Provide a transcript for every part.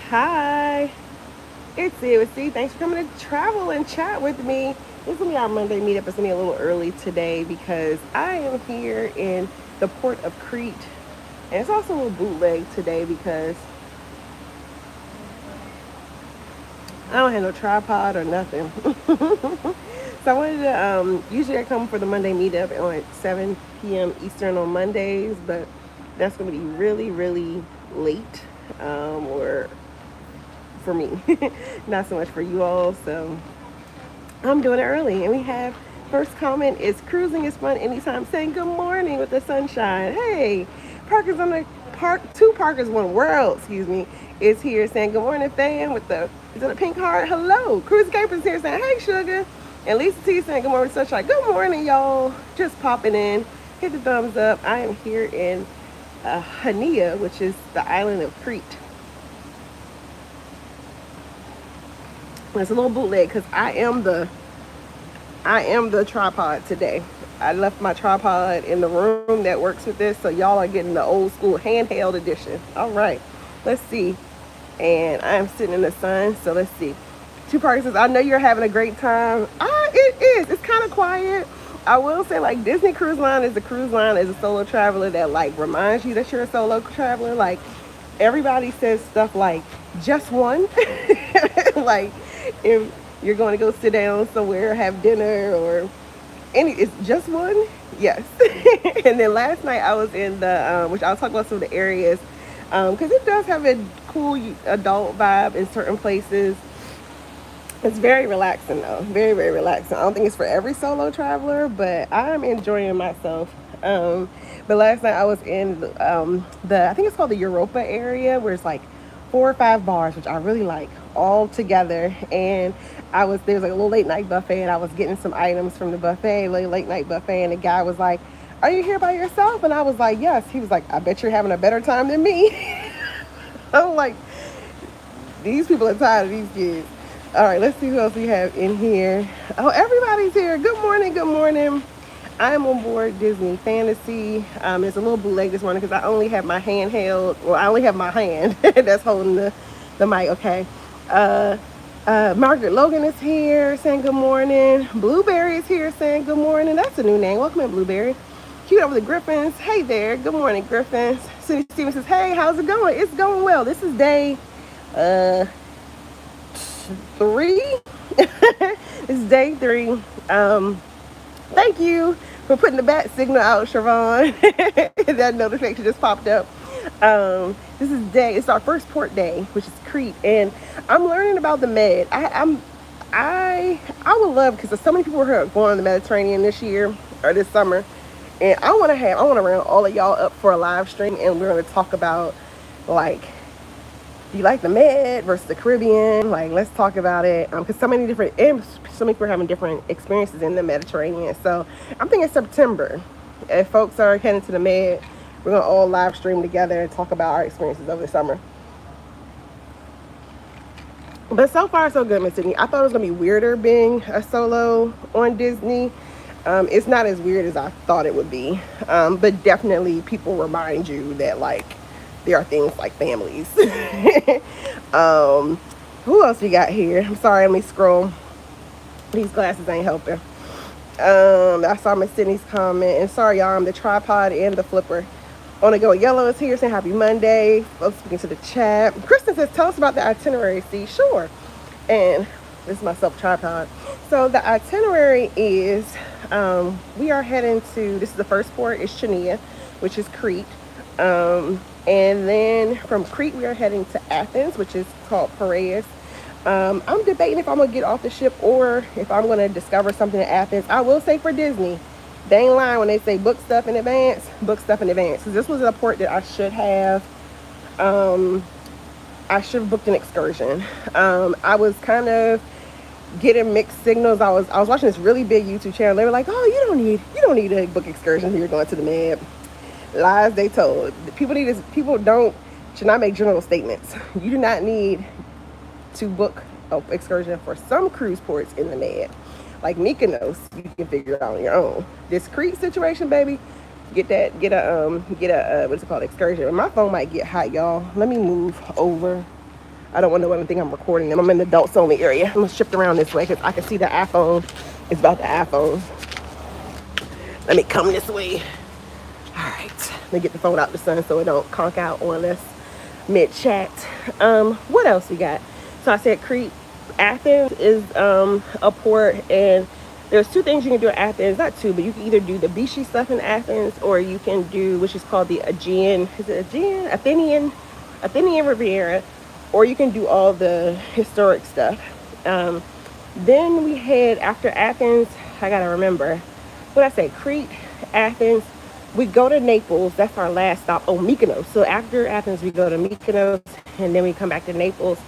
Hi, it's C. Thanks for coming to travel and chat with me. This is gonna be our Monday meetup. It's gonna be a little early today because I am here in the port of Crete, and it's also a little bootleg today because I don't have no tripod or nothing. So I wanted to. Usually I come for the Monday meetup on at 7 p.m. Eastern on Mondays, but that's gonna be really, really late, or for me, not so much for you all. So I'm doing it early, and we have first comment is cruising is fun anytime. Saying good morning with the sunshine. Hey, Parker's on the park. Two Parkers, one world. Excuse me. Is here saying good morning, fam. With the is it a pink heart? Hello, Cruise Capers here saying hey, sugar. And Lisa T saying good morning, sunshine. Good morning, y'all. Just popping in. Hit the thumbs up. I am here in Hania, which is the island of Crete. It's a little bootleg because I am the tripod today. I left my tripod in the room that works with this, so y'all are getting the old school handheld edition. All right, let's see. And I am sitting in the sun, so let's see. Two parties says, I know you're having a great time. It is. It's kind of quiet. I will say, like, Disney Cruise Line is a cruise line as a solo traveler that, like, reminds you that you're a solo traveler. Like, everybody says stuff like, just one. Like, if you're going to go sit down somewhere, have dinner, or it's just one. Yes. And then last night I was in the, which I'll talk about some of the areas, because it does have a cool adult vibe in certain places. It's very relaxing though, very, very relaxing. I don't think it's for every solo traveler, but I'm enjoying myself. But last night I was in the I think it's called the Europa area, where it's like 4 or 5 bars, which I really like, all together. And there's like a little late night buffet, and I was getting some items from the buffet, late night buffet, and the guy was like, "Are you here by yourself?" And I was like, "Yes." He was like, "I bet you're having a better time than me." I'm like, these people are tired of these kids. All right, let's see who else we have in here. Oh, everybody's here. Good morning. Good morning. I'm on board Disney Fantasy. It's a little bootleg this morning because I only have my hand held. Well, I only have my hand that's holding the mic. Okay. Margaret Logan is here saying good morning. Blueberry is here saying good morning. That's a new name. Welcome in, Blueberry. Cute over the Griffins. Hey there. Good morning, Griffins. Cindy Stevens says, hey, how's it going? It's going well. This is day uh 3. It's day 3. Thank you for putting the bat signal out, Siobhan. That notification just popped up. It's our first port day, which is Crete, and I'm learning about the Med. I would love, because there's so many people who are going on the Mediterranean this year or this summer, and I want to round all of y'all up for a live stream, and we're going to talk about, like, do you like the Med versus the Caribbean? Like, let's talk about it. Because so many people are having different experiences in the Mediterranean. So I'm thinking September. If folks are heading to the Med, we're going to all live stream together and talk about our experiences over the summer. But so far, so good, Miss Sydney. I thought it was going to be weirder being a solo on Disney. It's not as weird as I thought it would be. But definitely people remind you that, like, there are things like families. Who else we got here? I'm sorry, let me scroll. These glasses ain't helping. I saw Miss Sydney's comment. And sorry, y'all, I'm the tripod and the flipper. On the Go Yellow is here saying happy Monday. Folks speaking to the chat. Kristen says, tell us about the itinerary. See, sure. And this is my self tripod. So the itinerary is, we are heading to, this is the first port, is Chania, which is Crete. And then from Crete, we are heading to Athens, which is called Piraeus. I'm debating if I'm going to get off the ship or if I'm going to discover something in Athens. I will say for Disney, they ain't lying when they say book stuff in advance. Book stuff in advance. Because this was a port that I should have booked an excursion. I was kind of getting mixed signals. I was watching this really big YouTube channel. They were like, oh, you don't need a book excursion when you're going to the Med. Lies they told. People should not make general statements. You do not need to book an excursion for some cruise ports in the Med. Like Mykonos, you can figure it out on your own. This Crete situation, baby, Get a what's it called, excursion. My phone might get hot, y'all. Let me move over. I don't want no one to think I'm recording them. I'm in the adults only area. I'm gonna shift around this way because I can see the iPhone. It's about the iPhone. Let me come this way. All right. Let me get the phone out the sun so it don't conk out on us mid-chat. What else we got? So I said Crete. Athens is a port, and there's two things you can do at Athens. Not two, but you can either do the beachy stuff in Athens, or you can do, which is called the Aegean, is it Aegean? Athenian Riviera, or you can do all the historic stuff. Then we head after Athens. I gotta remember what I say. Crete, Athens. We go to Naples. That's our last stop. Oh, Mykonos. So after Athens, we go to Mykonos, and then we come back to Naples,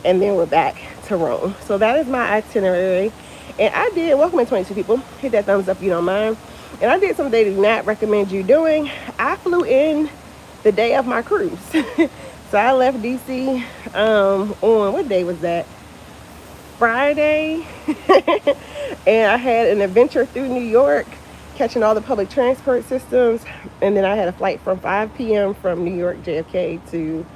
and then we're back to Rome. So that is my itinerary. And I did, welcome in 22 people. Hit that thumbs up if you don't mind. And I did something they do not recommend you doing. I flew in the day of my cruise. So I left DC on, what day was that? Friday. And I had an adventure through New York, catching all the public transport systems. And then I had a flight from 5 p.m. from New York JFK to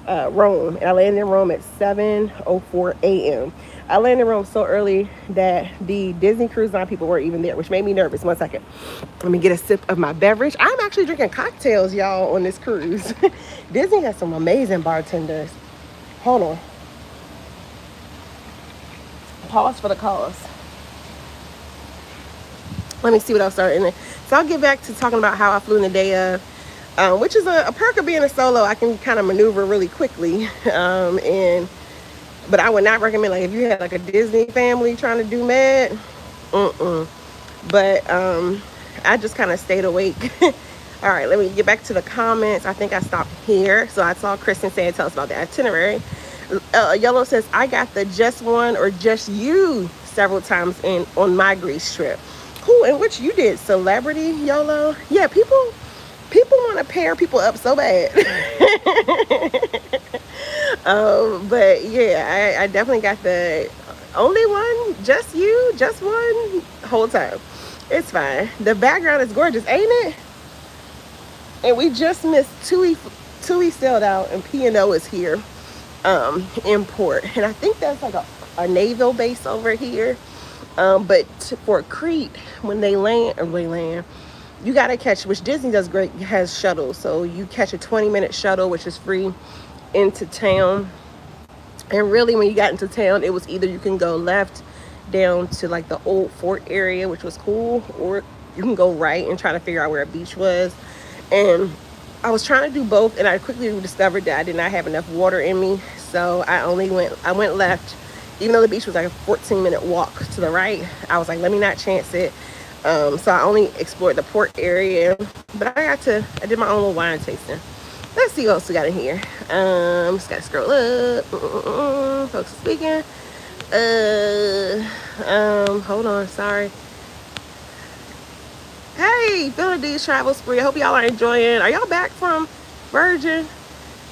Rome. And I landed in Rome at 7:04 a.m. I landed in Rome so early that the Disney Cruise Line people weren't even there, which made me nervous. 1 second. Let me get a sip of my beverage. I'm actually drinking cocktails, y'all, on this cruise. Disney has some amazing bartenders. Hold on. Pause for the cause. Let me see what else started in there. So I'll get back to talking about how I flew in the day of, which is a perk of being a solo. I can kind of maneuver really quickly. But I would not recommend, like, if you had like a Disney family trying to do med. But I just kind of stayed awake. All right, let me get back to the comments. I think I stopped here. So I saw Kristen saying, tell us about the itinerary. Yellow says, I got the just one or just you several times on my Greece trip. Cool. And which you did celebrity, YOLO? Yeah, people want to pair people up so bad. But yeah, I definitely got the only one, just you, just one, whole time. It's fine. The background is gorgeous, ain't it? And we just missed Tui sailed out, and P&O is here in port. And I think that's like a naval base over here. But for Crete, when they land, you got to catch, which Disney does great, has shuttles. So you catch a 20-minute shuttle, which is free, into town. And really, when you got into town, it was either you can go left down to like the old fort area, which was cool, or you can go right and try to figure out where a beach was. And I was trying to do both, and I quickly discovered that I did not have enough water in me. So I went left. Even though the beach was like a 14-minute walk to the right, I was like, let me not chance it. So I only explored the port area, but I did my own little wine tasting. Let's see what else we got in here. Just gotta scroll up. Folks are speaking. Hold on, sorry. Hey, Philly D's travel spree. I hope y'all are enjoying. Are y'all back from Virgin?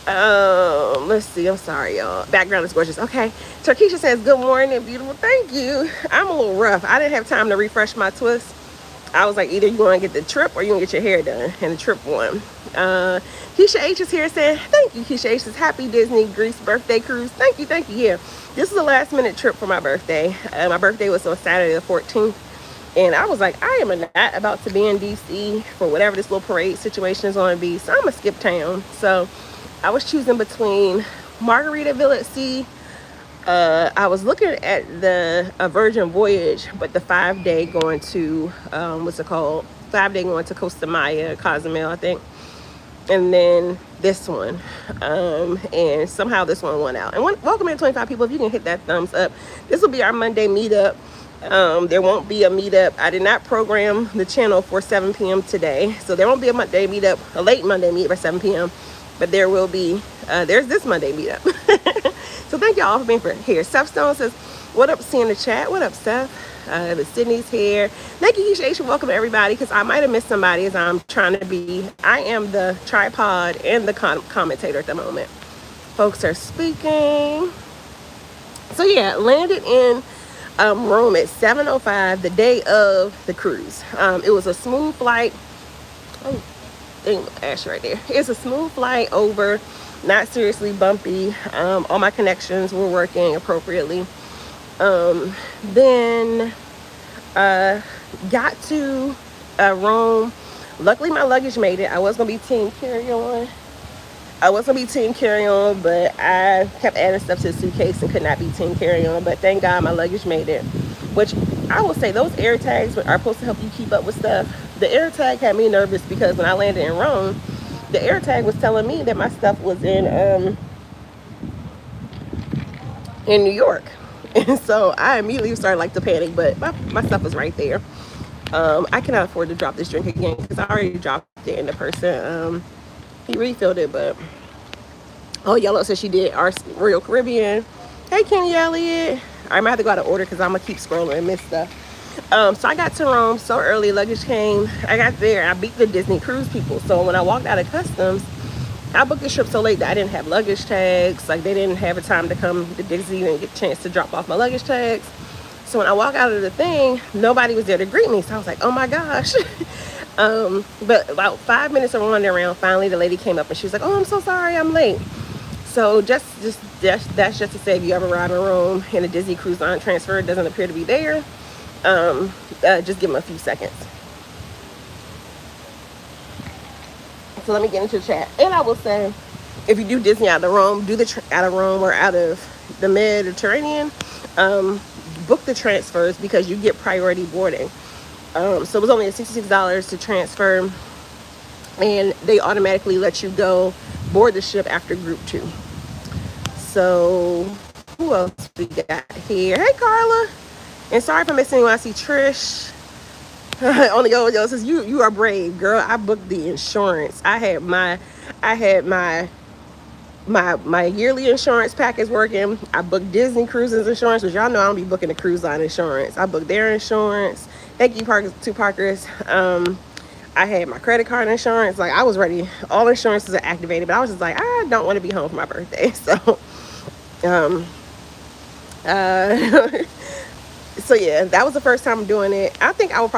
Let's see. I'm sorry, y'all. Background is gorgeous. Okay. Turkisha says, good morning, beautiful. Thank you. I'm a little rough. I didn't have time to refresh my twist. I was like, either you want to get the trip or you want to get your hair done. And the trip won. Keisha H is here saying, thank you. Keisha H says, happy Disney Greece birthday cruise. Thank you. Thank you. Yeah. This is a last minute trip for my birthday. My birthday was on Saturday the 14th. And I was like, I am not about to be in DC for whatever this little parade situation is going to be. So I'm going to skip town. So I was choosing between Margaritaville at Sea. I was looking at the Virgin Voyage, but the 5-day going to, what's it called? 5-day going to Costa Maya, Cozumel, I think. And then this one. And somehow this one won out. And welcome in 25 people. If you can hit that thumbs up. This will be our Monday meetup. There won't be a meetup. I did not program the channel for 7 p.m. today. So there won't be a Monday meetup, a late Monday meetup at 7 p.m. But there will be, there's this Monday meetup. So thank y'all for being here. Seth Stone says, what up, see in the chat? What up, Seth? But Sydney's here. Thank you, Keisha. Welcome everybody, because I might have missed somebody as I'm trying to be. I am the tripod and the commentator at the moment. Folks are speaking. So yeah, landed in Rome at 7:05, the day of the cruise. It was a smooth flight. Oh, thing, Ashley right there. It's a smooth flight over, not seriously bumpy. All my connections were working appropriately. Then got to Rome. Luckily, my luggage made it. I was gonna be team carry-on. But I kept adding stuff to the suitcase and could not be team carry-on. But thank God my luggage made it. Which I will say, those air tags are supposed to help you keep up with stuff. The air tag had me nervous because when I landed in Rome, the air tag was telling me that my stuff was in New York. And so I immediately started like to panic, but my stuff was right there. I cannot afford to drop this drink again because I already dropped it in the person. He refilled it, but oh, Yellow said she did our Royal Caribbean. Hey, Kenny Elliott. I might have to go out of order because I'm gonna keep scrolling and miss stuff. So I got to Rome so early, luggage came. I got there, I beat the Disney cruise people. So when I walked out of customs, I booked the trip so late that I didn't have luggage tags. Like, they didn't have a time to come to Disney and get a chance to drop off my luggage tags. So when I walk out of the thing, nobody was there to greet me. So I was like, oh my gosh. But about 5 minutes of wandering around, finally the lady came up and she was like, oh, I'm so sorry, I'm late. So that's just to say, if you ever ride in Rome and a Disney Cruise Line transfer doesn't appear to be there, just give them a few seconds. So let me get into the chat. And I will say, if you do Disney out of Rome, out of Rome or out of the Mediterranean, book the transfers because you get priority boarding. So it was only $66 to transfer, and they automatically let you go board the ship after group 2. So who else we got here? Hey, Carla. And sorry for missing you. I see Trish. On the Yo says you are brave, girl. I booked the insurance. I had my yearly insurance package working. I booked Disney Cruises insurance, which y'all know I don't be booking the cruise line insurance. I booked their insurance. Thank you, two Parkers. I had my credit card insurance. Like, I was ready. All insurances are activated, but I was just like, I don't want to be home for my birthday. So, so yeah, that was the first time doing it. I think I was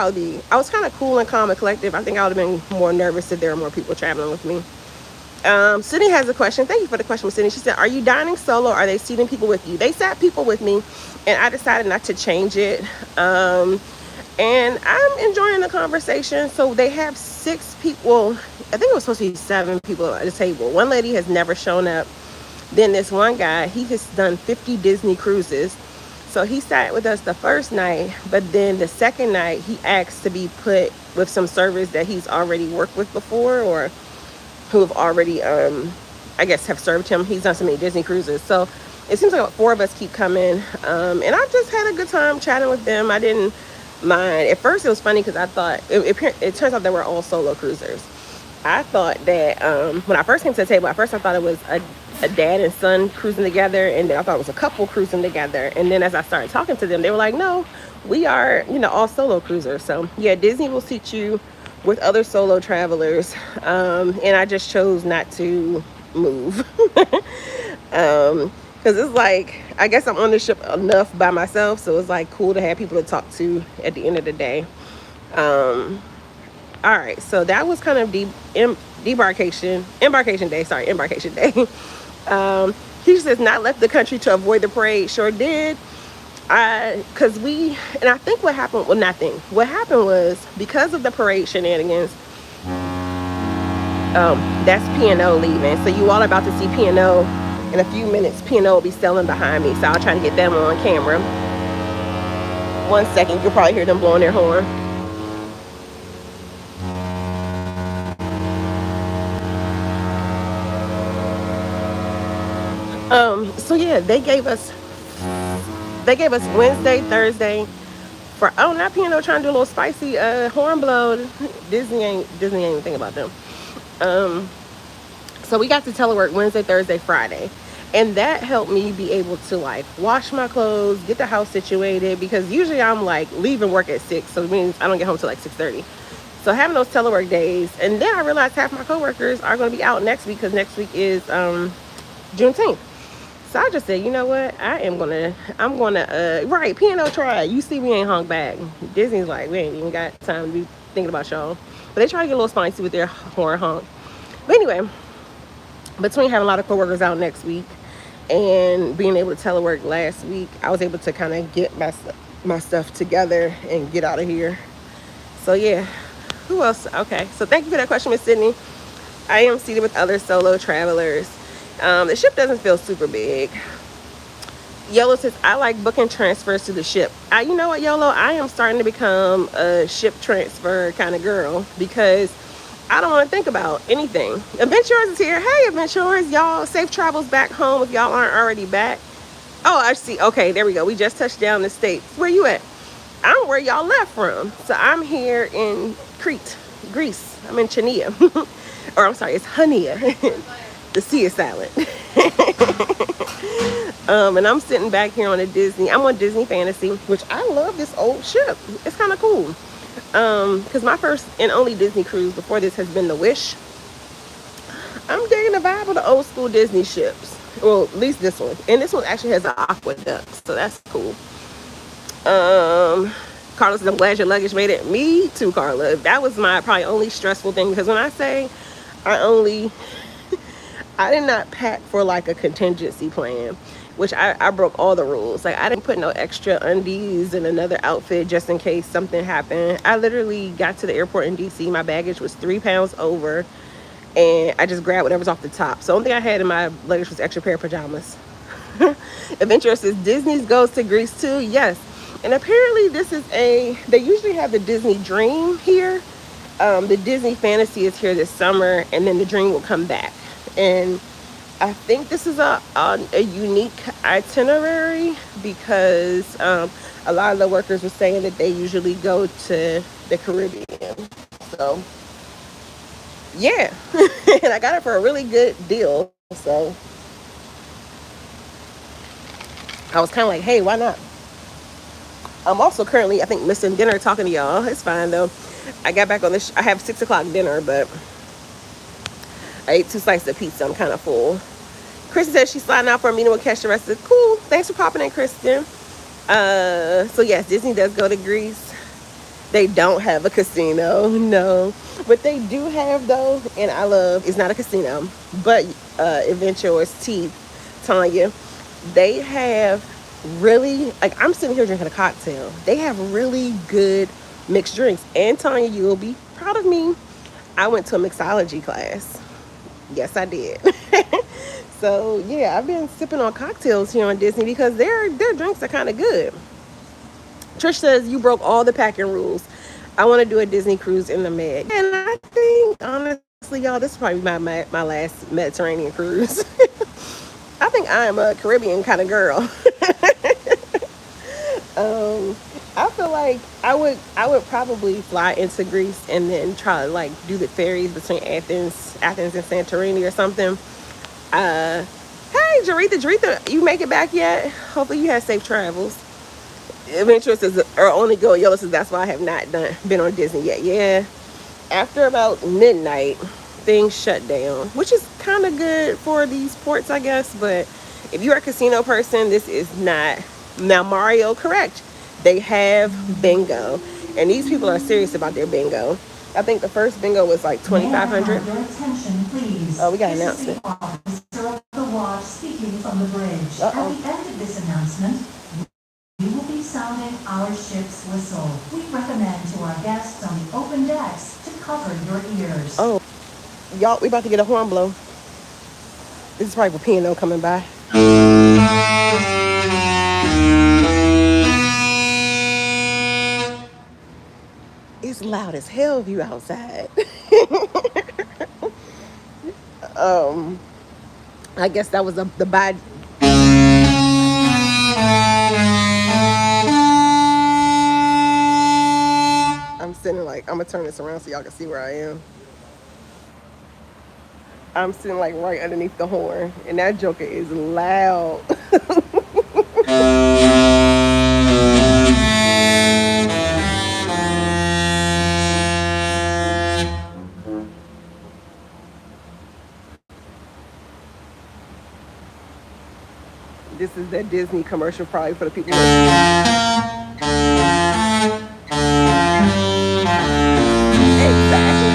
kind of cool and calm and collective. I think I would have been more nervous if there were more people traveling with me. Sydney has a question. Thank you for the question, Sydney. She said, are you dining solo? Or are they seating people with you? They sat people with me, and I decided not to change it. And I'm enjoying the conversation. So they have 6 people. I think it was supposed to be 7 people at the table. One lady has never shown up. Then this one guy, he has done 50 Disney cruises. So he sat with us the first night, but then the second night he asked to be put with some servers that he's already worked with before, or who have already, I guess, have served him. He's done so many Disney cruises. So it seems like 4 of us keep coming. And I just had a good time chatting with them. I didn't mind. At first it was funny because I thought, it turns out they were all solo cruisers. I thought that when I first came to the table, at first I thought it was a dad and son cruising together, and then I thought it was a couple cruising together. And then as I started talking to them, they were like, no, we are, all solo cruisers. So yeah, Disney will seat you with other solo travelers, and I just chose not to move. Because it's like, I guess I'm on the ship enough by myself, so it's like cool to have people to talk to at the end of the day. All right, so that was kind of embarkation day. He says, not left the country to avoid the parade. Sure did. Because I think what happened was, because of the parade shenanigans, that's P&O leaving. So you all are about to see P&O in a few minutes. P&O will be selling behind me, so I'll try to get them on camera. 1 second, you'll probably hear them blowing their horn. So yeah, they gave us Wednesday, Thursday for, not P&O trying to do a little spicy horn blow. Disney ain't even thinking about them. So we got to telework Wednesday, Thursday, Friday, and that helped me be able to like wash my clothes, get the house situated, because usually I'm like leaving work at 6, so it means I don't get home till like 6:30. So having those telework days, and then I realized half my coworkers are going to be out next week, because next week is Juneteenth. So I just said, you know what? I'm gonna P&O try. You see, we ain't hung back. Disney's like, we ain't even got time to be thinking about y'all. But they try to get a little spicy with their horn honk. But anyway, between having a lot of coworkers out next week and being able to telework last week, I was able to kind of get my stuff together and get out of here. So yeah, who else? Okay, so thank you for that question, Miss Sydney. I am seated with other solo travelers. The ship doesn't feel super big. Yolo says, I like booking transfers to the ship. You know what, Yolo? I am starting to become a ship transfer kind of girl because I don't want to think about anything. Adventurers is here. Hey, Adventurers. Y'all, safe travels back home if y'all aren't already back. Oh, I see. Okay, there we go. We just touched down the States. Where you at? I'm where y'all left from. So I'm here in Crete, Greece. I'm in Chania. Or I'm sorry, it's Hania. The sea is silent. And I'm sitting back here on I'm on Disney Fantasy, which I love this old ship. It's kind of cool. Because my first and only Disney cruise before this has been the Wish. I'm digging the vibe of the old school Disney ships. Well, at least this one. And this one actually has an aqueduct, so that's cool. Carla says, I'm glad your luggage made it. Me too, Carla. That was my probably only stressful thing, because when I say I did not pack for like a contingency plan, which I broke all the rules. Like, I didn't put no extra undies in another outfit just in case something happened. I literally got to the airport in DC. My baggage was 3 pounds over, and I just grabbed whatever's off the top. So the only thing I had in my luggage was extra pair of pajamas. Adventure says, Disney's goes to Greece too. Yes. And apparently they usually have the Disney Dream here. The Disney Fantasy is here this summer, and then the Dream will come back. And I think this is a unique itinerary because a lot of the workers were saying that they usually go to the Caribbean. So yeah, and I got it for a really good deal. So I was kind of like, hey, why not? I'm also currently, I think, missing dinner talking to y'all. It's fine though. I got back on this. I have 6 o'clock dinner, but I ate 2 slices of pizza. I'm kind of full. Kristen says she's sliding out for a meeting with Cash the rest of it. Cool. Thanks for popping in, Kristen. So yes, Disney does go to Greece. They don't have a casino, no. But they do have, though, and I love, it's not a casino, but Adventurers Teeth, Tanya, they have really, like, I'm sitting here drinking a cocktail. They have really good mixed drinks. And Tanya, you'll be proud of me. I went to a mixology class. Yes, I did. So yeah, I've been sipping on cocktails here on Disney because their drinks are kind of good. Trish says, you broke all the packing rules. I want to do a Disney cruise in the Med. And I think, honestly, y'all, this is probably my last Mediterranean cruise. I think I am a Caribbean kind of girl. I feel like I would probably fly into Greece and then try to like do the ferries between Athens and Santorini or something. Hey, Jaretha, you make it back yet? Hopefully you had safe travels. Adventurous or only go Yellow says that's why I have not been on Disney yet. Yeah, after about midnight, things shut down, which is kind of good for these ports, I guess. But if you're a casino person, this is not. Now, Mario, correct. They have bingo, and these people are serious about their bingo. I think the first bingo was like $2,500. Oh, we got an announcement. The watch speaking from the bridge. At the end of this announcement, we will be sounding our ship's whistle. We recommend to our guests on the open decks to cover your ears. Oh, y'all, we about to get a horn blow. This is probably for P&O coming by. It's loud as hell if you outside. I guess that was the bad. I'm sitting like, I'm gonna turn this around so y'all can see where I am. I'm sitting like right underneath the horn, and that joker is loud. This is that Disney commercial probably for the people. Exactly.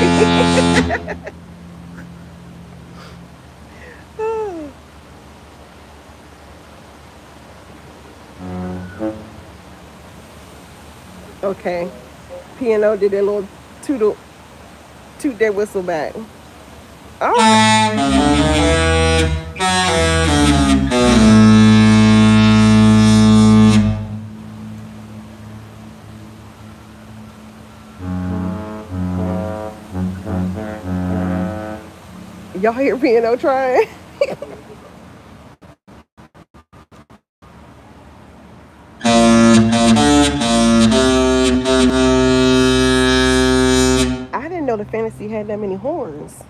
Okay. P&O did their little toot their whistle back. Oh. Y'all hear P&O trying? I didn't know the fantasy had that many horns.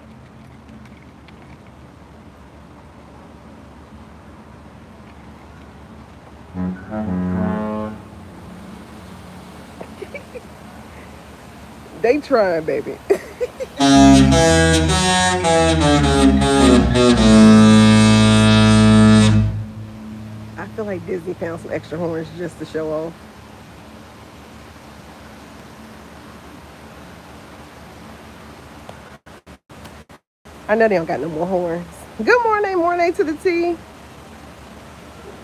They trying, baby. I feel like Disney found some extra horns just to show off. I know they don't got no more horns. Good morning, morning to the T.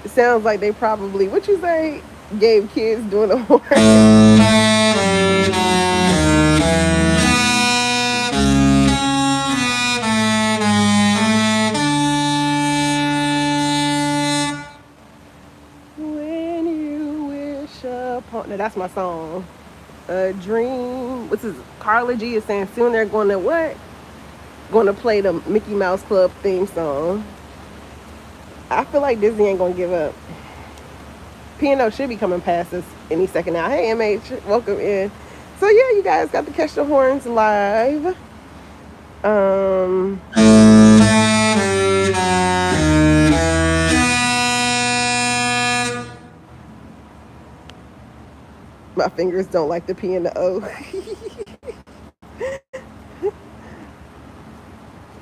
It sounds like they probably, what you say, gave kids doing the horn. When you wish upon, no, that's my song. A dream. What's this? Carla G is saying soon they're going to what? Going to play the Mickey Mouse Club theme song. I feel like Disney ain't gonna give up. P&O should be coming past us any second now. Hey MH, welcome in. So yeah, you guys got to catch the horns live. My fingers don't like the P and the O.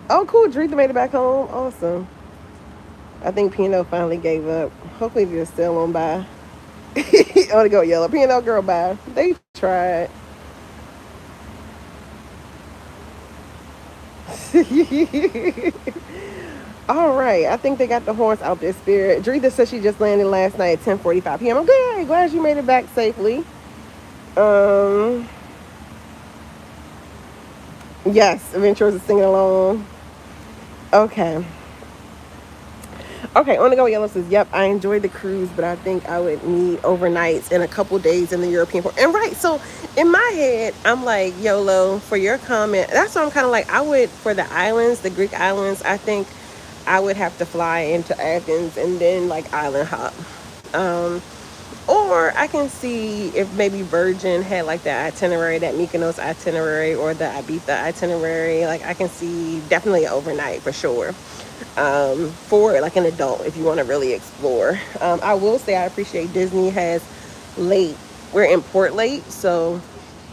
Oh, cool. Drita made it back home. Awesome. I think P&O finally gave up. Hopefully they're still on by. I want to go yellow. P&O girl, bye. They tried. All right. I think they got the horns out there, Spirit. Drita said she just landed last night at 10:45 p.m. I'm good. Glad you made it back safely. Yes, Adventures is singing along. Okay. Okay, on the go yellow says, yep, I enjoyed the cruise, but I think I would need overnights and a couple days in the European port. And right, so in my head, I'm like, YOLO, for your comment, that's what I'm kind of like, I would, for the islands, the Greek islands, I think I would have to fly into Athens and then like island hop. Or I can see if maybe Virgin had like the itinerary, that Mykonos itinerary or the Ibiza itinerary. Like I can see definitely overnight for sure. For like an adult if you want to really explore. I will say I appreciate Disney has late. We're in port late, so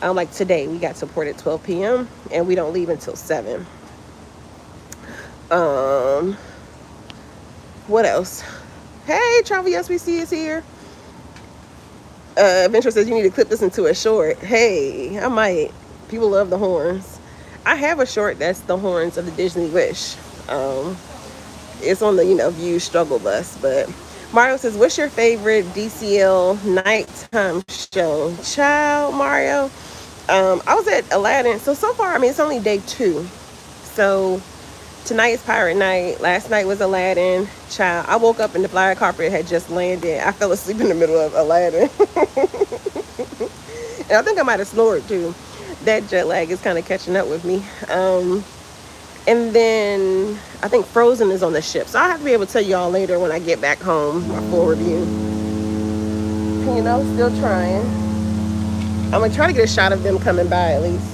like today we got to port at 12 p.m. and we don't leave until 7. What else? Hey, Travel SBC is here. Adventure says you need to clip this into a short. Hey, I might. People love the horns. I have a short that's the horns of the Disney Wish. It's on the View struggle bus. But Mario says, what's your favorite DCL nighttime show? Child, Mario. I was at Aladdin. So far, I mean, it's only day 2. So tonight is Pirate Night. Last night was Aladdin. Child, I woke up and the fire carpet had just landed. I fell asleep in the middle of Aladdin. And I think I might have snored too. That jet lag is kind of catching up with me. And then I think Frozen is on the ship. So I'll have to be able to tell y'all later when I get back home, my full review. Still trying. I'm going to try to get a shot of them coming by at least.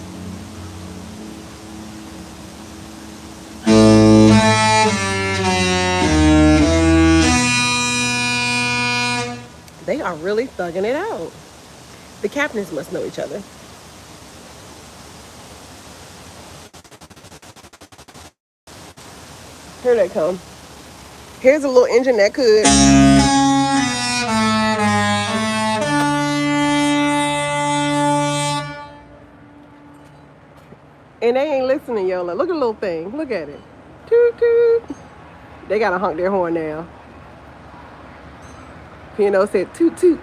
They are really thugging it out. The captains must know each other. Here they come. Here's a little engine that could. And they ain't listening, Yola. Look at the little thing. Look at it. Toot toot. They gotta honk their horn now. P&O said toot toot.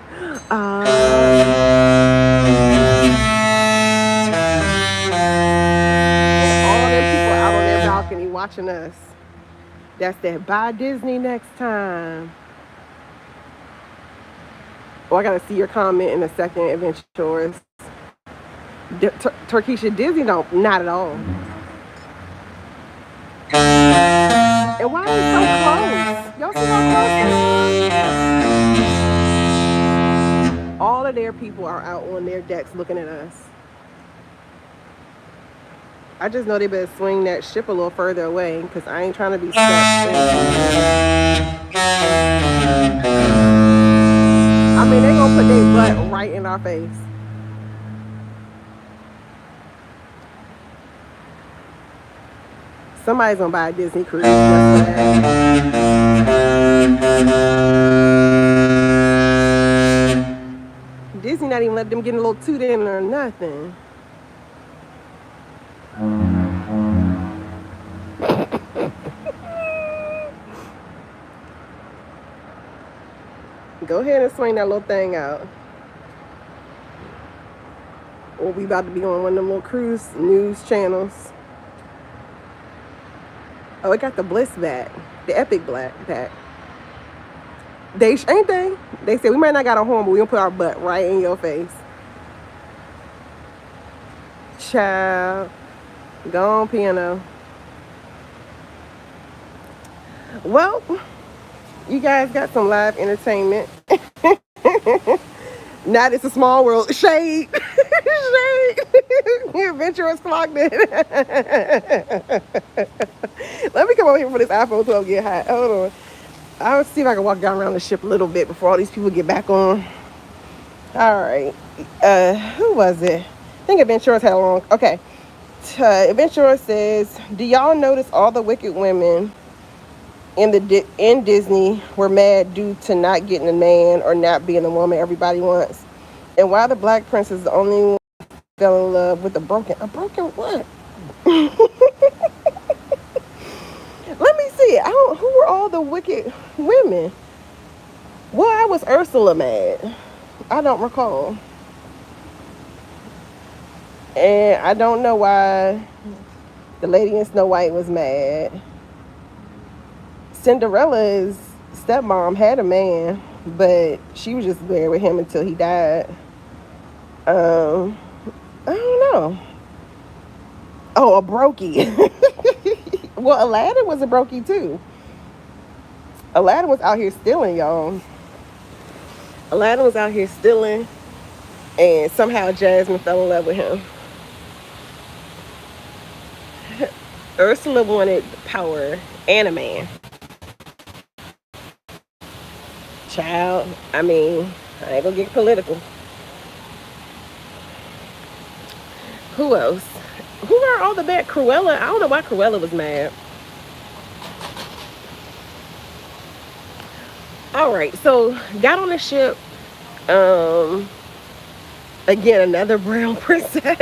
watching us. That's that buy Disney next time. Oh, I gotta see your comment in a second, Adventurers. Turkisha Disney don't, not at all. And why are they so close? Y'all see how close they are? All of their people are out on their decks looking at us. I just know they better swing that ship a little further away because I ain't trying to be stuck. I mean, they gonna put their butt right in our face. Somebody's gonna buy a Disney cruise. Disney not even let them get a little toot in or nothing. Go ahead and swing that little thing out. Or we about to be on one of them little cruise news channels. Oh, it got the Bliss back. The Epic Black pack. They ain't they? They said we might not got a horn, but we gonna put our butt right in your face. Child. Go on, piano. Well, you guys got some live entertainment. Now it's a small world. Shade. Shade. Your adventurous clocked in. Let me come over here for this iPhone 12 get hot. Hold on. I'll see if I can walk down around the ship a little bit before all these people get back on. All right. Who was it? I think Adventurous had a long. Okay. Adventurous says, do y'all notice all the wicked women in Disney were mad due to not getting a man or not being the woman everybody wants? And why the Black Prince is the only one who fell in love with a broken what? Let me see. Who were all the wicked women? Well, I was Ursula mad. I don't recall. And I don't know why the lady in Snow White was mad. Cinderella's stepmom had a man, but she was just there with him until he died. I don't know. Oh, a brokey. Well, Aladdin was a brokey too. Aladdin was out here stealing, y'all. Aladdin was out here stealing, and somehow Jasmine fell in love with him. Ursula wanted power and a man. Child, I mean, I ain't gonna get political. Who else? Who are all the bad? Cruella. I don't know why Cruella was mad. All right, so got on the ship. Again, another brown princess.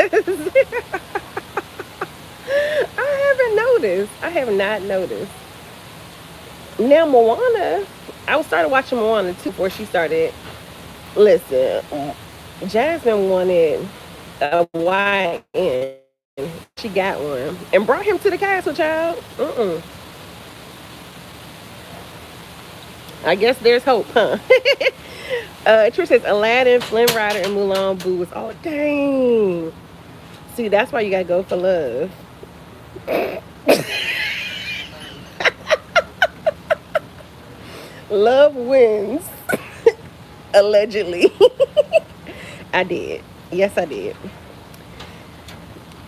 I have not noticed. Now Moana, I started watching Moana too before she started. Listen, Jasmine wanted a YN. She got one and brought him to the castle, child. I guess there's hope, huh? Trish says Aladdin, Flynn Rider, and Mulan Boo was all dang. See, that's why you gotta go for love. Love wins. Allegedly. I did. Yes, I did.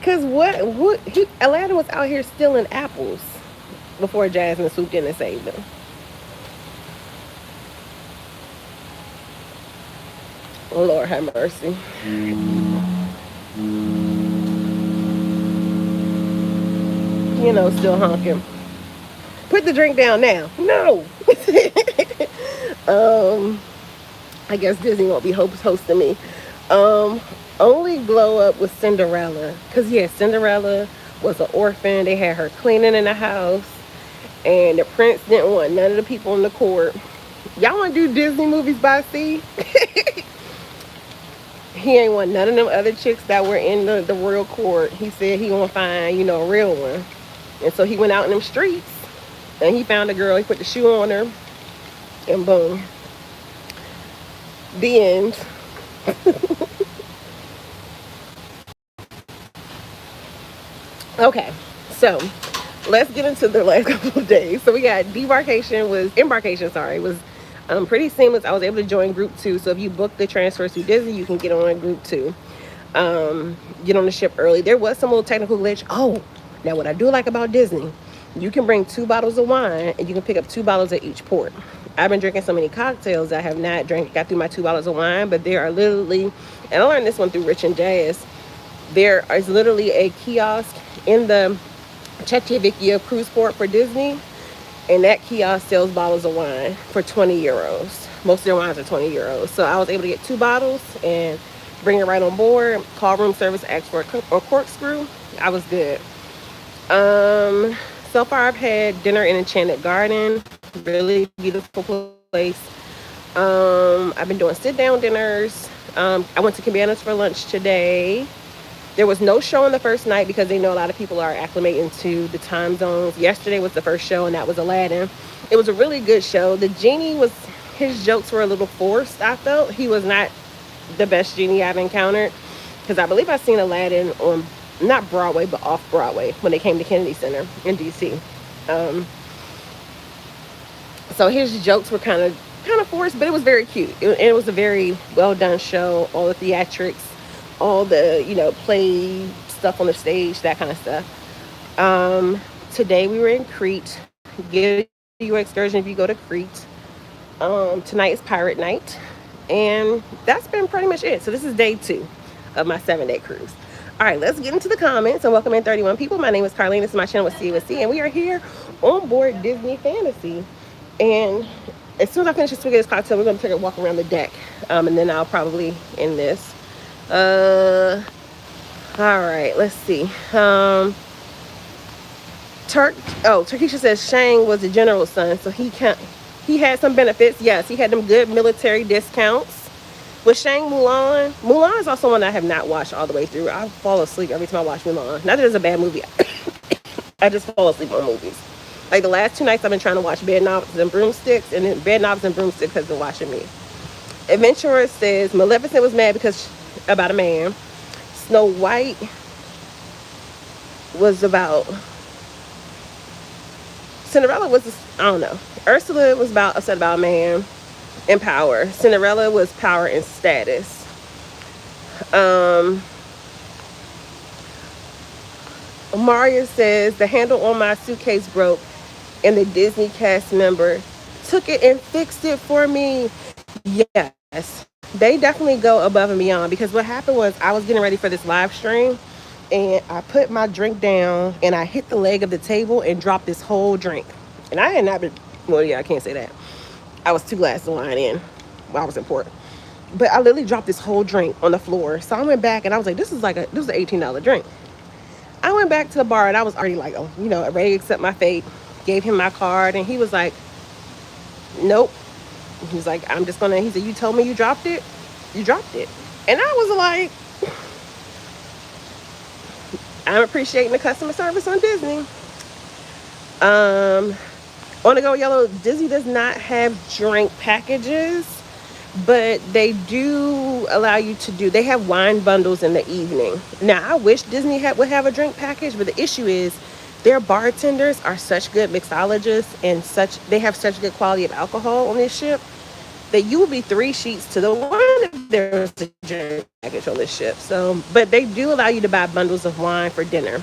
Cause Aladdin was out here stealing apples before Jasmine swooped in and saved him. Oh, Lord have mercy. You know, still honking. Put the drink down now. No. I guess Disney won't be hosting me. Only blow up with Cinderella. Because, yeah, Cinderella was an orphan. They had her cleaning in the house. And the prince didn't want none of the people in the court. Y'all want to do Disney movies by sea? He ain't want none of them other chicks that were in the royal court. He said he gonna find, a real one. And so he went out in them streets and he found a girl. He put the shoe on her, and boom, the end. Okay, so let's get into the last couple of days. So we got embarkation, sorry, was pretty seamless. I was able to join group 2. So if you book the transfers through Disney, you can get on group 2. Get on the ship early. There was some little technical glitch. Oh, now what I do like about Disney, you can bring 2 bottles of wine and you can pick up 2 bottles at each port. I've been drinking so many cocktails I have not got through my 2 bottles of wine, but there are literally, and I learned this one through Rich and Jazz, there is literally a kiosk in the Chetvickia cruise port for Disney, and that kiosk sells bottles of wine for 20 euros. Most of their wines are 20 euros. So I was able to get 2 bottles and bring it right on board. Call room service, ask for a corkscrew. I was good. So far I've had dinner in Enchanted Garden. Really beautiful place. I've been doing sit down dinners. I went to Cabanas for lunch today. There was no show on the first night because they know a lot of people are acclimating to the time zones. Yesterday was the first show, and that was Aladdin. It was a really good show. The genie his jokes were a little forced, I felt. He was not the best genie I've encountered, because I believe I've seen Aladdin on, not Broadway, but off Broadway when they came to Kennedy Center in DC. So his jokes were kind of forced, but it was very cute. It was a very well done show. All the theatrics, all the play stuff on the stage, that kind of stuff. Today we were in Crete. Get your excursion if you go to Crete. Tonight is pirate night, and that's been pretty much it. So this is day 2 of my 7-day cruise. All right, let's get into the comments and welcome in 31 people. My name is Carlene. This is my channel with C, and we are here on board Disney Fantasy. And as soon as I finish this swig of this cocktail, we're going to take a walk around the deck, and then I'll probably end this. All right, let's see. Turkisha says Shang was the general's son, so he had some benefits. Yes, he had them good military discounts. Was Shang Mulan? Mulan is also one I have not watched all the way through. I fall asleep every time I watch Mulan. Not that it's a bad movie. I just fall asleep on movies. Like the last 2 nights I've been trying to watch Bed Knobs and Broomsticks, and then Bed Knobs and Broomsticks has been watching me. Adventurer says Maleficent was mad because about a man. Snow White was about Cinderella was, I don't know. Ursula was upset about a man and power. Cinderella was power and status. Maria says the handle on my suitcase broke and the Disney cast member took it and fixed it for me. Yes, they definitely go above and beyond, because what happened was I was getting ready for this live stream and I put my drink down and I hit the leg of the table and dropped this whole drink. And I had not been, well, yeah, I can't say that. I was 2 glasses of wine in while I was in port. But I literally dropped this whole drink on the floor. So I went back and I was like, this was an $18 drink. I went back to the bar and I was already like, ready to accept my fate. Gave him my card and he was like, nope. He was like, he said, you told me you dropped it? You dropped it. And I was like, I'm appreciating the customer service on Disney. On the Go Yellow, Disney does not have drink packages, but they do allow you they have wine bundles in the evening. Now, I wish Disney would have a drink package, but the issue is their bartenders are such good mixologists and they have such good quality of alcohol on this ship that you will be 3 sheets to the one if there's a drink package on this ship. So, but they do allow you to buy bundles of wine for dinner.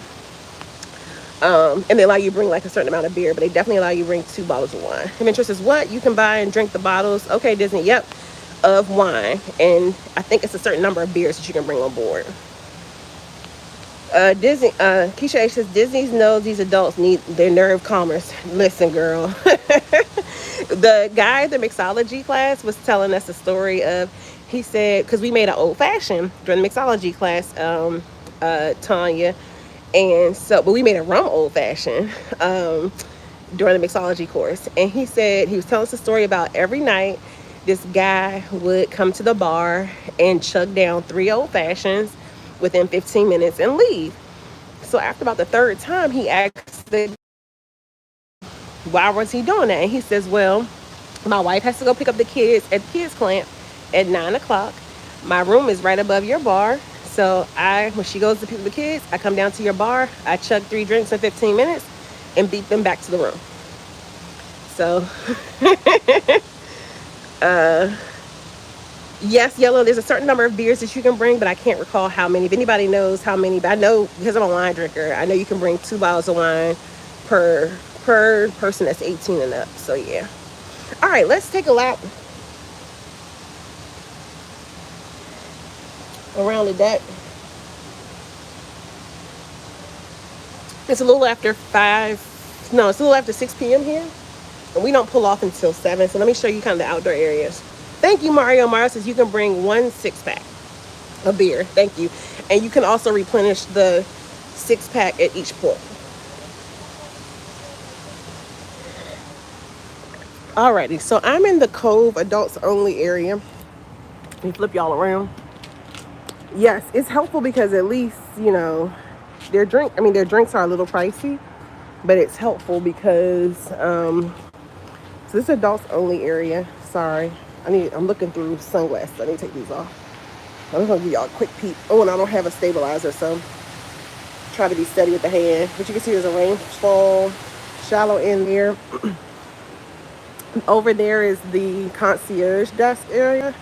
And they allow you to bring like a certain amount of beer, but they definitely allow you to bring 2 bottles of wine. If interest is what? You can buy and drink the bottles. Okay, Disney, yep, of wine. And I think it's a certain number of beers that you can bring on board. Keisha H says, Disney knows these adults need their nerve calmers. Listen, girl. The guy at the mixology class was telling us a story of, he said, because we made an old fashioned during the mixology class, Tanya. And so, but we made a rum old fashioned during the mixology course. And he said, he was telling us a story about every night this guy would come to the bar and chug down 3 old fashions within 15 minutes and leave. So after about the 3rd time, he asked the why was he doing that? And he says, well, my wife has to go pick up the kids at the kids camp at 9 o'clock. My room is right above your bar. So when she goes to pick up the kids, I come down to your bar, I chug 3 drinks in 15 minutes and beat them back to the room. So, yes, Yellow, there's a certain number of beers that you can bring, but I can't recall how many. If anybody knows how many, but I know because I'm a wine drinker, I know you can bring 2 bottles of wine per person that's 18 and up. So, yeah. All right, let's take a lap around the deck. It's a little after 6 p.m. here. And we don't pull off until 7. So let me show you kind of the outdoor areas. Thank you, Mario. Mario says you can bring 1 6-pack of beer. Thank you. And you can also replenish the 6-pack at each point. Alrighty, so I'm in the Cove adults only area. Let me flip y'all around. Yes, it's helpful because at least, their drinks are a little pricey, but it's helpful because so this is adults only area. Sorry. I'm looking through sunglasses. I need to take these off. I'm just gonna give y'all a quick peek. Oh, and I don't have a stabilizer, so try to be steady with the hand. But you can see there's a rainfall shallow in there. Over there is the concierge desk area.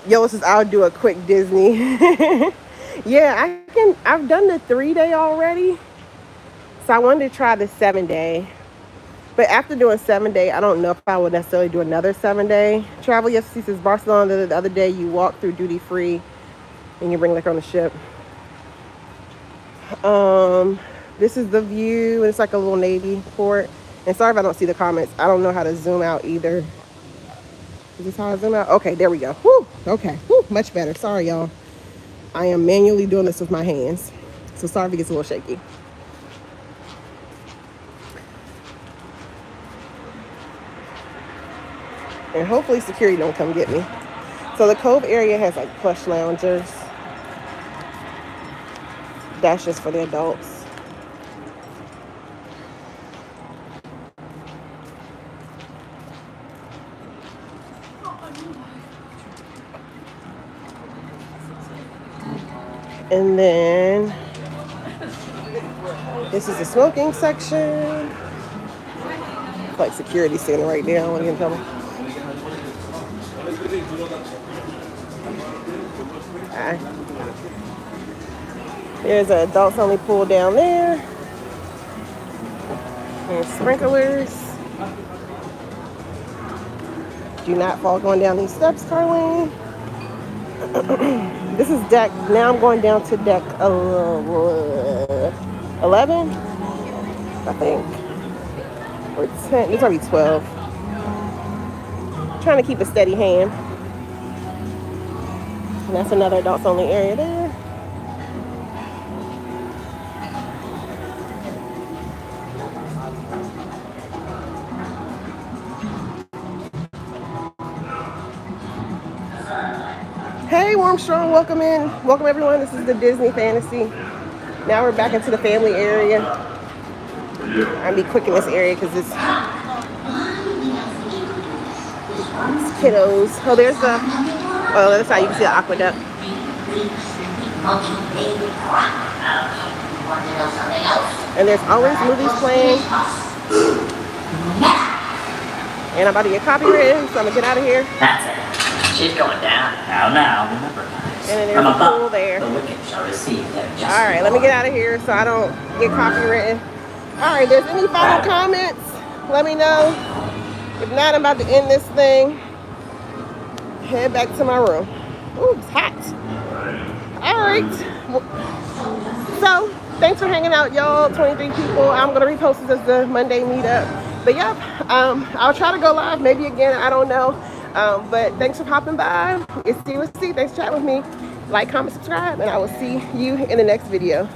Yo, says I'll do a quick Disney. Yeah, I've done the 3-day already. So I wanted to try the 7-day. But after doing 7-day, I don't know if I would necessarily do another 7-day travel. Yes, he says Barcelona the other day you walk through duty free and you bring liquor on the ship. This is the view. It's like a little Navy port. And sorry if I don't see the comments. I don't know how to zoom out either. Is this how I zoom out? Okay, there we go. Woo, okay, woo, much better. Sorry, y'all. I am manually doing this with my hands. So sorry if it gets a little shaky. And hopefully security don't come get me. So the Cove area has like plush loungers. That's just for the adults. And then this is the smoking section. Like security standing right there. I want to get in trouble. Right. There's an adults only pool down there. And sprinklers. Do not fall going down these steps, Carlene. This is deck. Now I'm going down to deck 11, I think. Or 10. It's probably 12. Trying to keep a steady hand. And that's another adults only area there. Hey, Warm Strong, welcome in. Welcome everyone. This is the Disney Fantasy. Now we're back into the family area. I'll be quick in this area because it's kiddos. Oh, there's the other side. You can see the aqueduct. And there's always movies playing. And I'm about to get copywritten, so I'm gonna get out of here. That's it. She's going down. Now, remember, guys. And then there's a pool there. The wicked shall receive their just. All right, let me get out of here so I don't get copywritten. All right, there's any final comments? Let me know. If not, I'm about to end this thing. Head back to my room. Ooh, it's hot. All right. So, thanks for hanging out, y'all. 23 people. I'm going to repost this as the Monday meetup. But, yep, I'll try to go live maybe again. I don't know. But thanks for popping by. It's C with C. Thanks for chatting with me. Like, comment, subscribe, and I will see you in the next video.